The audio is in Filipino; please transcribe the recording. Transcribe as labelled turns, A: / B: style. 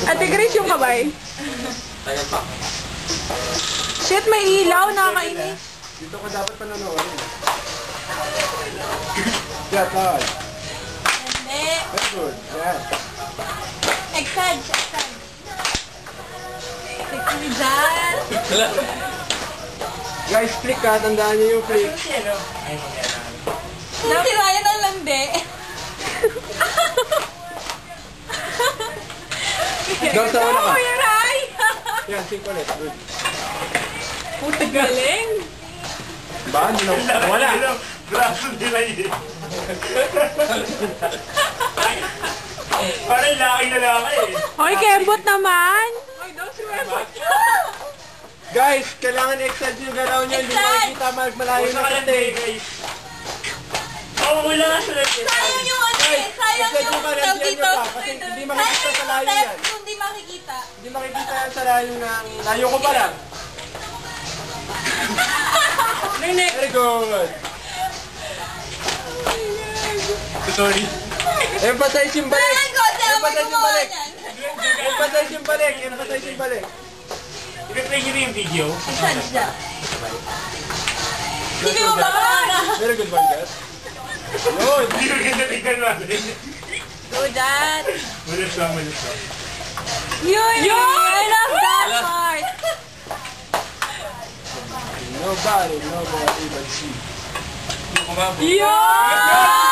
A: Ate Grace yung kamay. Shit, may ilaw. Nakakainis.
B: Dito ka dapat panonoorin. Yeah, God.
C: Hindi.
B: That's good. Yeah.
C: Exage. Sexy dyan.
B: Guys, flick ka. Tandaan niyo yung flick.
C: Sirayan ng landi.
B: Down sa una ka.
C: Oh, your eye.
B: Yan, sink ulit. Good.
A: Puta galing.
B: Ba? Wala.
D: Braso nila yun. Parang laking lalaki eh.
A: Hoy, kembot naman. Hoy, daw si Webot.
B: Guys, kailangan extend yung galaw niya. Hindi makikita malayo na kasi.
D: Guys. Oo, wala nga sila.
C: Sayang yung ano eh. Sayang
B: extend
C: yung
B: yung
C: tawag
B: karamihan
C: dito.
B: nyo pa. Kasi hindi makikita sa layo yan.
C: Hindi makikita.
B: Hindi makikita yan sa layo ng... Layo ko pa lang. Very good.
D: Sorry.
B: Emphasize yung balik.
C: Sayang ko. Sayang mo
B: Emphasize yung
C: gumawa
B: balik.
C: niyan.
B: Emphasize yung balik. Emphasize yung balik.
D: I-replay nyo na yung video.
C: Exage dyan. Sige mo ba?
B: Very good one, guys. Good.
D: Hindi ko ginatigan natin.
C: Go dad.
D: Malas lang.
C: Yun! I love that part.
B: Nobody but see.
A: Yo!